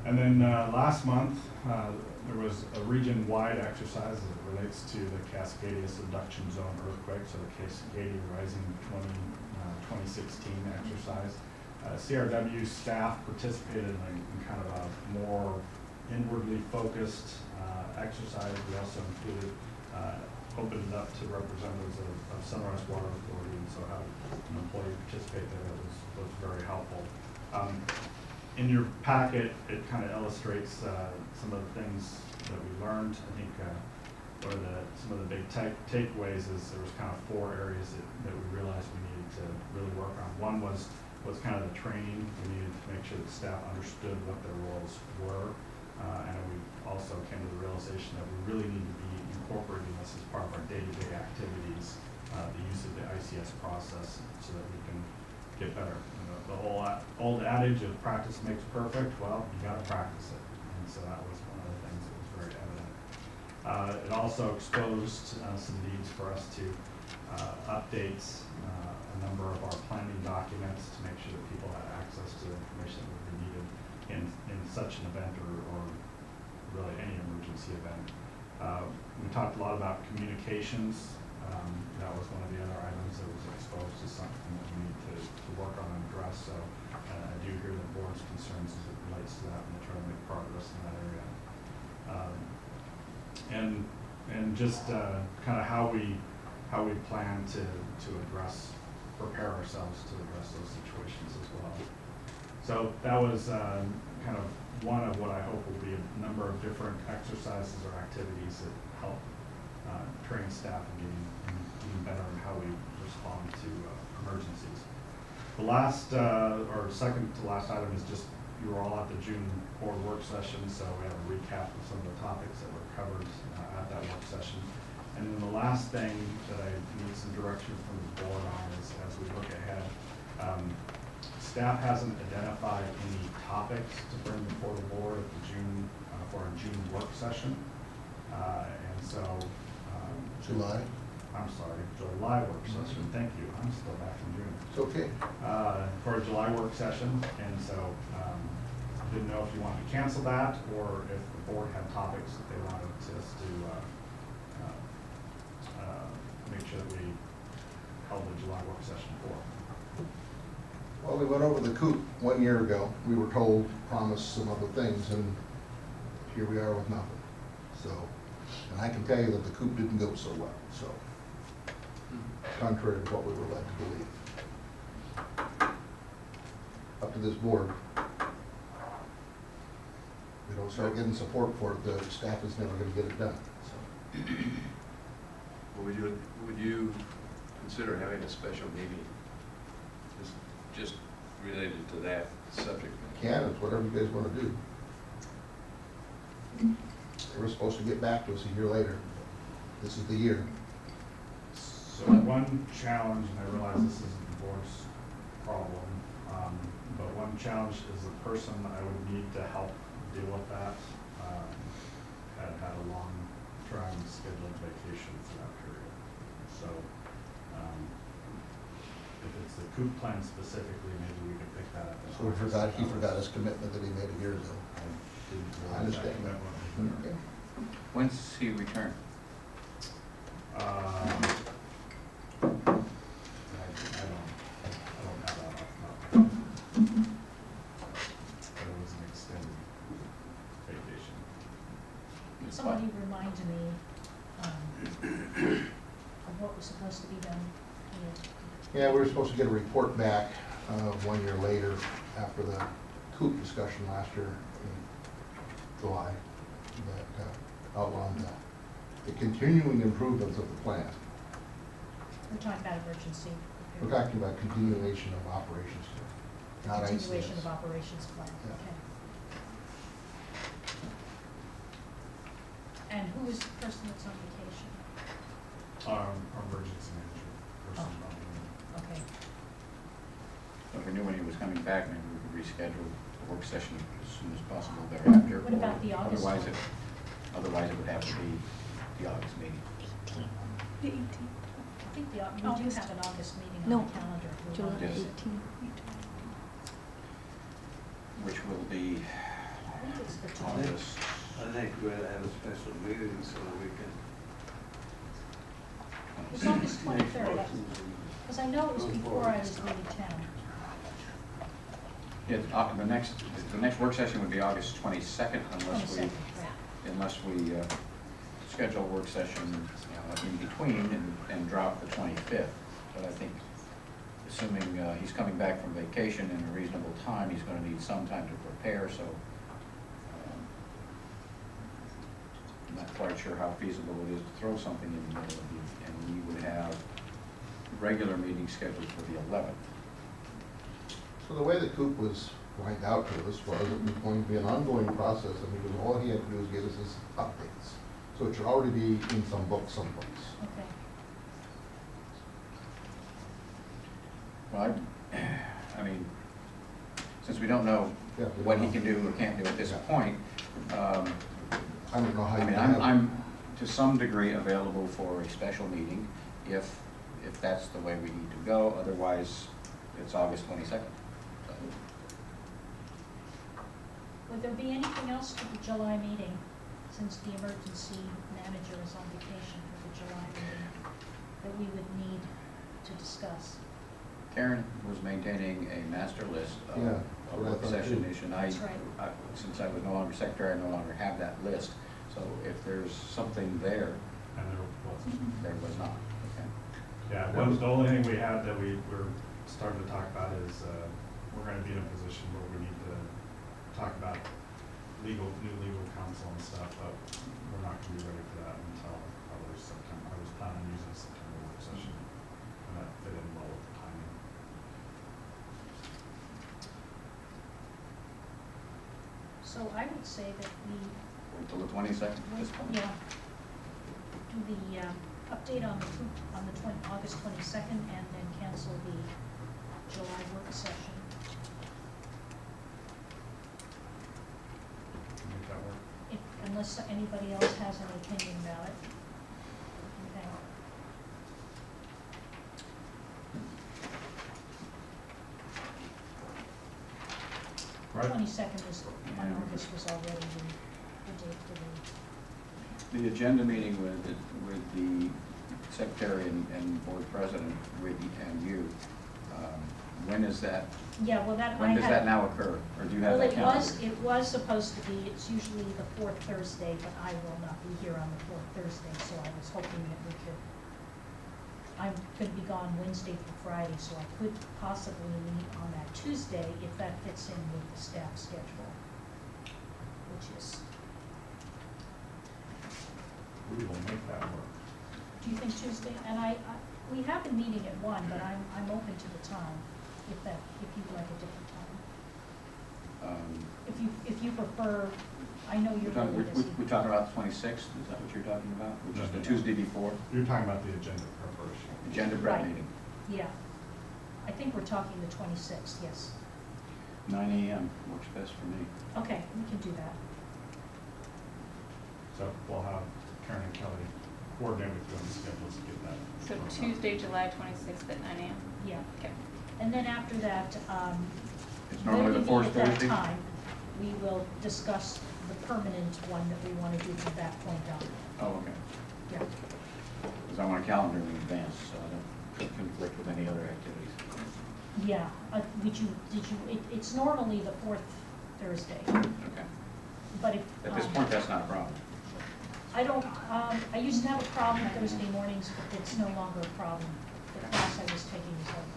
And then last month, there was a region-wide exercise as it relates to the Cascadia Subduction Zone earthquake, so the Cascadia Rising 2016 exercise. CRW staff participated in kind of a more inwardly focused exercise. We also included, opened it up to representatives of Sunrise Water Authority, and so having an employee participate there was very helpful. In your packet, it kind of illustrates some of the things that we learned. I think some of the big takeaways is there was kind of 4 areas that we realized we needed to really work on. One was kind of the training. We needed to make sure that staff understood what their roles were. And we also came to the realization that we really need to be incorporating this as part of our day-to-day activities, the use of the ICS process so that we can get better. The whole old adage of practice makes perfect, well, you got to practice it. And so that was one of the things that was very evident. It also exposed some needs for us to update a number of our planning documents to make sure that people had access to the information that would be needed in such an event or really any emergency event. We talked a lot about communications. That was one of the other items that was exposed as something that we need to work on and address. So I do hear the board's concerns as it relates to that, and we'll try to make progress in that area. And just kind of how we plan to prepare ourselves to address those situations as well. So that was kind of one of what I hope will be a number of different exercises or activities that help train staff in getting even better in how we respond to emergencies. The last, or second to last item is just, you were all at the June board work session, so we have a recap of some of the topics that were covered at that work session. And then the last thing that I need some direction from the board on is, as we look ahead, staff hasn't identified any topics to bring before the board at the June, for our June work session. And so, July? I'm sorry, July work session, thank you, I'm still back in June. It's okay. For a July work session, and so didn't know if you wanted to cancel that or if the board had topics that they wanted us to make sure that we held the July work session for. Well, we went over the COOP 1 year ago. We were told, promised some other things, and here we are with nothing. So, and I can tell you that the COOP didn't go so well, so contrary to what we were led to believe. Up to this board. We don't start getting support for it, the staff is never going to get it done. So. Well, would you consider having a special meeting just related to that subject? Can, it's whatever you guys want to do. They were supposed to get back to us a year later. This is the year. So one challenge, and I realize this isn't the board's problem, but one challenge is the person I would need to help deal with that had a long trying scheduled vacation for that period. So if it's the COOP plan specifically, maybe we could pick that up. So he forgot his commitment that he made a year ago. I understand that one. Okay. When's he return? I don't have that off the top of my head. But it was an extended vacation. Somebody remind me of what was supposed to be done here. Yeah, we were supposed to get a report back 1 year later after the COOP discussion last year in July that outlined the continuing improvements of the plan. We're talking about emergency. We're talking about continuation of operations, not Continuation ICS. of operations plan, Yeah. okay. And who is the person that's on vacation? Our emergency manager. Person Oh. on the- Okay. If we knew when he was coming back, maybe we could reschedule the work session as soon as possible thereafter. What about the August Otherwise one? Otherwise it would have to be the August meeting. The 18th. I think we do August. have an August meeting on No, the calendar. if we July want to. Yes. 18th. Which will be, I think It's the 20th. August. I think we ought to have a special meeting so that we can. It's August make 23rd, motions and- because I know it was before I was leaving town. Yeah, the next work session would be August 22nd unless 22nd, right. unless we schedule a work session in between and drop the 25th. But I think, assuming he's coming back from vacation in a reasonable time, he's going to need some time to prepare, so I'm not quite sure how feasible it is to throw something in the middle of the, and we would have regular meetings scheduled for the 11th. So the way the COOP was lined out to us was it was going to be an ongoing process, and because all he had to do was give us his updates. So it should already be in some book someplace. Okay. Well, I mean, since we don't know Yeah, we what don't he can know. do or can't do at this Yeah. point, I don't know how I you mean, can have. I'm to some degree available for a special meeting if that's the way we need to go. Otherwise, it's August 22nd. So, Would there be anything else for the July meeting, since the emergency manager is on vacation for the July meeting, that we would need to discuss? Karen was maintaining a master list of Yeah, of what I work thought session too. issues. That's right. Since I was no longer secretary, I no longer have that list. So if there's something there, And there wasn't. there was not. Okay. Yeah, the only thing we had that we're starting to talk about is, we're gonna be in a position where we need to talk about new legal counsel and stuff, but we're not gonna be ready for that until probably September. I was planning on using a September work session, and that fit in well with the timing. So I would say that we, Wait till the 22nd at this point. yeah, do the update on the August 22nd, and then cancel the July work session. Can you make that work? Unless anybody else has an opinion about it. Okay. Right. 22nd is, on Yeah. August was already the date for the, The agenda meeting with the secretary and board president, and you, when is that, yeah, well, that, I when does that had, now occur? Or do you have well, that calendar? it was supposed to be, it's usually the fourth Thursday, but I will not be here on the fourth Thursday, so I was hoping that we could, I'm gonna be gone Wednesday through Friday, so I could possibly meet on that Tuesday if that fits in with the staff schedule, which is, We will make that work. do you think Tuesday? And we have been meeting at 1, but I'm open to the time, if you'd like a different time. If you prefer, I know you're really busy. We're talking about the 26th, is that what you're talking about? Which is the Tuesday before, You're talking about the agenda preparation. agenda prep Right. meeting, Yeah, I think we're talking the 26th, yes. 9 AM, works best for me. Okay, we can do that. So we'll have Karen and Kelly coordinate with you on the schedules to get that. So Tuesday, July 26th at 9 AM. Yeah, Okay. and then after that, It's normally the when we fourth meet at Thursday? that time, we will discuss the permanent one that we want to do from that point on. Oh, okay. Yeah, Because I want to calendar in advance, so I don't conflict with any other activities. yeah, it's normally the fourth Thursday, Okay. but if. At this point, that's not a problem. I don't, I used to have a problem Thursday mornings, but it's no longer a problem. The class I was taking is over.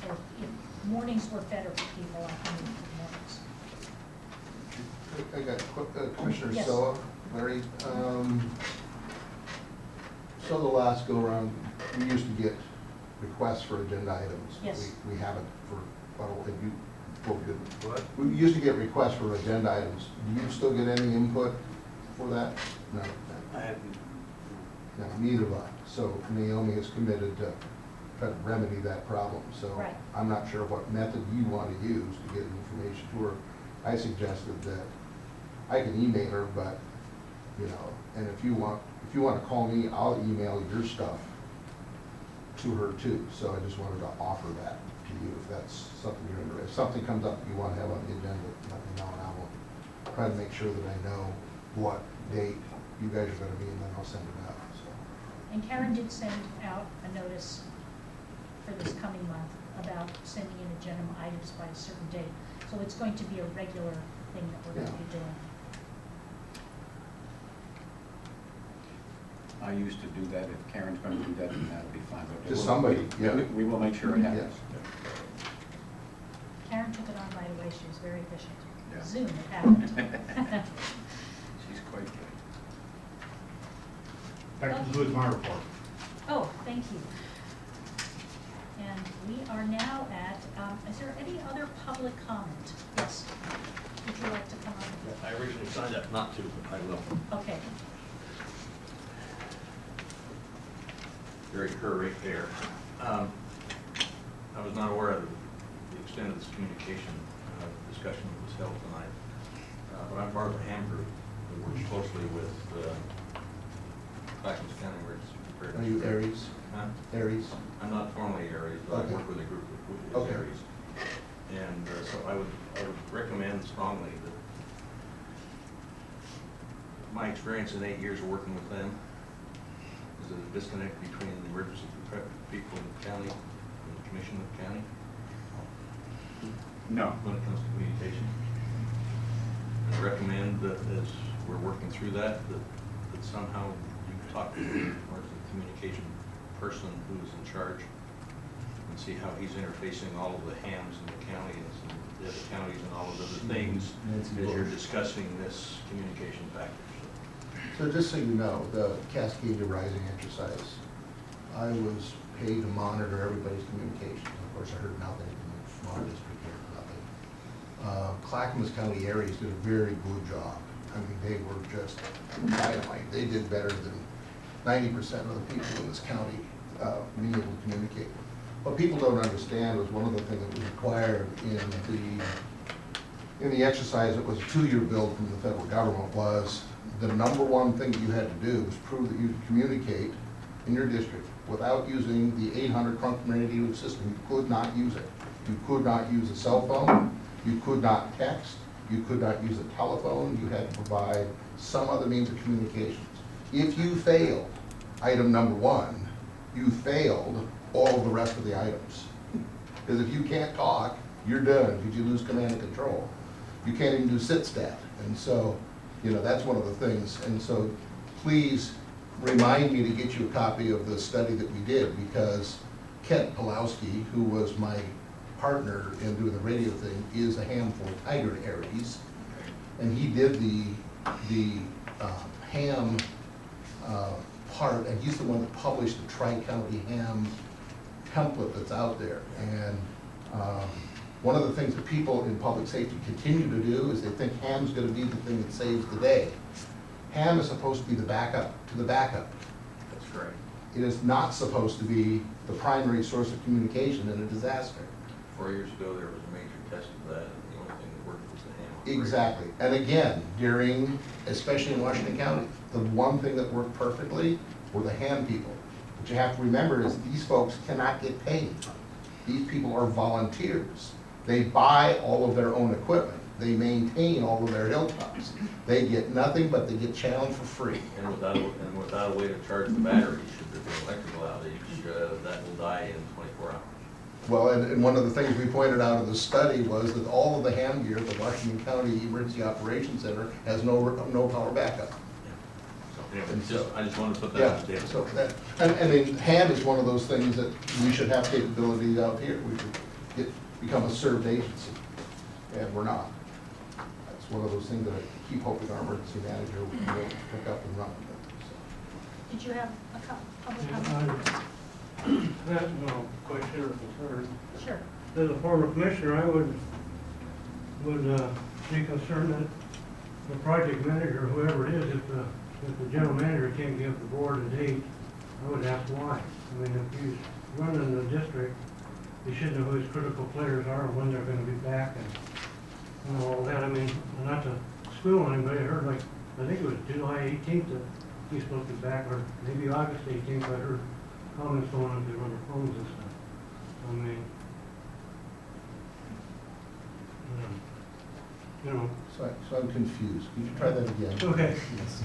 So if mornings were better for people, I can do the mornings. I got Commissioner Yes. Soa, Larry, so the last go around, we used to get requests for agenda items. Yes. We haven't for, well, if you, well, we didn't. What? We used to get requests for agenda items. Do you still get any input for that? No. I haven't. No, neither have I. So Naomi is committed to try to remedy that problem. So Right. I'm not sure what method you want to use to get information to her. I suggested that I can email her, but, you know, and if you want to call me, I'll email your stuff to her too. So I just wanted to offer that to you if that's something you're interested in. If something comes up you want to have on the agenda, let me know and I will try to make sure that I know what date you guys are gonna be, and then I'll send it out, so. And Karen did send out a notice for this coming month about sending in agenda items by a certain date. So it's going to be a regular thing that we're going to be doing. I used to do that. If Karen's going to do that, then that'll be fine. But Just we'll- somebody, yeah. We will make sure it happens. Karen took it on right away. She was very efficient. Yeah. Zoom, it happened. She's quite good. That concludes my report. Oh, thank you. And we are now at, is there any other public comment? Yes. Would you like to come on? I originally signed up not to, but I will. Okay. Very right there. I was not aware of the extent of this communication discussion that was held tonight. But I'm part of a ham group that works closely with Clackamas County Emergency Preparedness. Are you Aries? Huh? Aries? I'm not formally Aries, but Okay. I work with a group that is Okay. Aries. And so I would recommend strongly that my experience in 8 years of working with them is a disconnect between the emergency people in the county and the commission of the county No. when it comes to communication. I recommend that as we're working through that somehow you talk to the emergency communication person who is in charge and see how he's interfacing all of the hams in the counties and the other counties and all of the other things Nancy as you're Bush. discussing this communication factor. So just so you know, the Cascadia Rising exercise, I was paid to monitor everybody's communications. Of course, I heard nothing from our district here, nothing. Clackamas County Areas did a very good job. I mean, they were just dynamite. They did better than 90% of the people in this county being able to communicate. What people don't understand was one of the things that was required in the exercise that was a 2-year build from the federal government was the number one thing that you had to do was prove that you could communicate in your district without using the 800 crunk radio system. You could not use it. You could not use a cell phone. You could not text. You could not use a telephone. You had to provide some other means of communications. If you failed item number 1, you failed all the rest of the items. Because if you can't talk, you're done, because you lose command and control. You can't even do sit-stat. And so, you know, that's one of the things. And so please remind me to get you a copy of the study that we did, because Kent Pulowski, who was my partner in doing the radio thing, is a ham for Tiger Aries. And he did the ham part, and he's the one that published the Tri-County ham template that's out there. And one of the things that people in public safety continue to do is they think ham's gonna be the thing that saves the day. Ham is supposed to be the backup to the backup. That's correct. It is not supposed to be the primary source of communication in a disaster. 4 years ago, there was a major test of that, and the only thing that worked was the ham operation. Exactly. And again, during, especially in Washington County, the one thing that worked perfectly were the ham people. What you have to remember is these folks cannot get paid. These people are volunteers. They buy all of their own equipment. They maintain all of their hilltops. They get nothing, but they get challenged for free. And without a way to charge the batteries, should there be an electrical outage, that will die in 24 hours. Well, and one of the things we pointed out in the study was that all of the ham gear at the Washington County Emergency Operations Center has no power backup. So anyway, And so- I just wanted to put that Yeah, on the table. so that, and I mean, ham is one of those things that we should have capabilities out here. We should become a served agency, and we're not. That's one of those things that I keep hoping our emergency manager will be able to pick up and run with. Did you have a public comment? That's no question or concern. Sure. As a former commissioner, I would be concerned that the project manager, whoever it is, if the general manager can't give the board a date, I would ask why. I mean, if he's running the district, he should know who his critical players are and when they're gonna be back and all that. I mean, not to school anybody, I heard like, I think it was July 18th that he's supposed to be back, or maybe August 18th, I heard comments going on to run the phones and stuff. I mean, you know. So I'm confused. Can you try that again? Okay,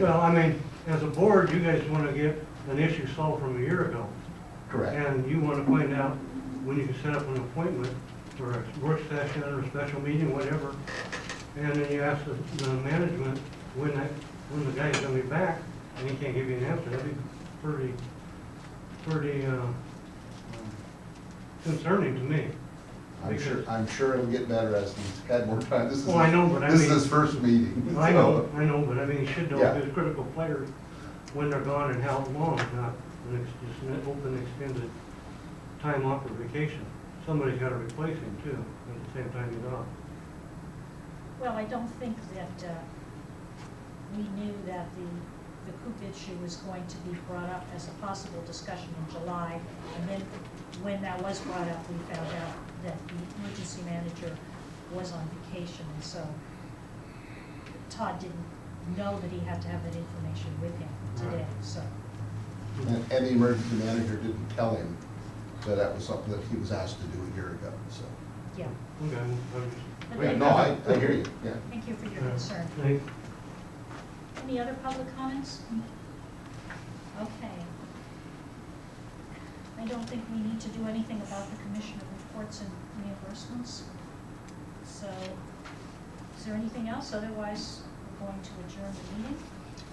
well, I mean, as a board, you guys want to get an issue solved from a year ago. Correct. And you want to find out when you can set up an appointment for a work session or a special meeting, whatever. And then you ask the management when the guy's gonna be back, and he can't give you an answer. That'd be pretty concerning to me. I'm sure it'll get better as he's had more time. This is, Well, I know, but I this is mean- his first meeting. I so- know, but I mean, he should know Yeah. his critical players, when they're gone and how long, not just an open extended time off for vacation. Somebody's gotta replace him too, at the same time he's off. Well, I don't think that we knew that the coop issue was going to be brought up as a possible discussion in July. And then when that was brought up, we found out that the emergency manager was on vacation. And so Todd didn't know that he had to have that information with him today, so. And the emergency manager didn't tell him that that was something that he was asked to do a year ago, so. Yeah. Okay, But Wait, then- no, I hear you, yeah. Thank you for your concern. Thanks. Any other public comments? Okay. I don't think we need to do anything about the commissioner reports and reimbursements. So, is there anything else? Otherwise, we're going to adjourn the meeting.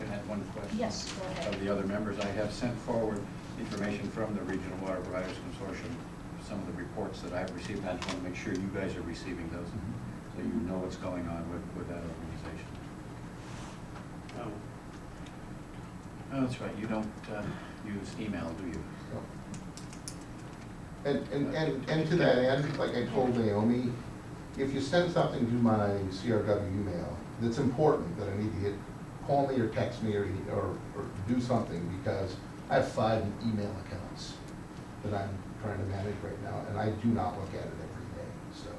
I had one question. Yes, go ahead. Of the other members, I have sent forward information from the Regional Water Providers Consortium, some of the reports that I've received. I just want to make sure you guys are receiving those, so you know what's going on with that organization. No. Oh, that's right, you don't use email, do you? And to that end, like I told Naomi, if you send something to my CRW email that's important that I need to get, call me or text me or do something, because I have 5 email accounts that I'm trying to manage right now, and I do not look at it every day. So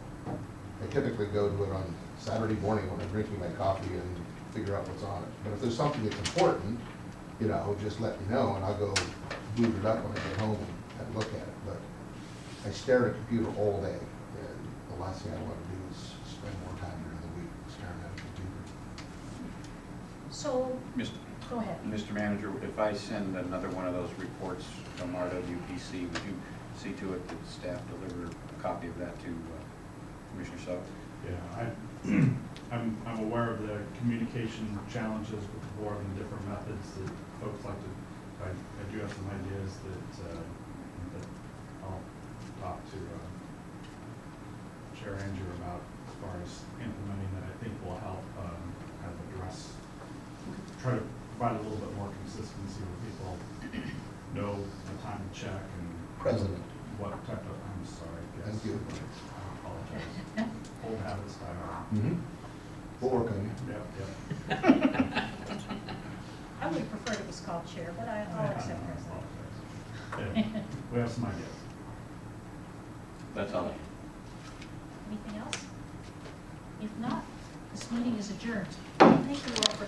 I typically go to it on Saturday morning when I'm drinking my coffee and figure out what's on it. But if there's something that's important, you know, just let me know, and I'll go boot it up when I get home and look at it. But I stare at a computer all day, and the last thing I want to do is spend more time during the week staring at a computer. So, Mr. go ahead. Mr. Manager, if I send another one of those reports from RWPC, would you see to it that staff deliver a copy of that to Commissioner Suggs? Yeah, I'm aware of the communication challenges with the board and different methods that folks like to, I do have some ideas that I'll talk to Chair Andrew about as far as implementing that I think will help kind of address, try to provide a little bit more consistency where people know the time to check and President. what type of, I'm sorry, yes. Thank you. I apologize. Old habits die hard. We'll work on you. Yep. I would prefer it was called chair, but I'll accept president. Yeah, we have some ideas. That's all I have. Anything else? If not, this meeting is adjourned. Thank you all for coming.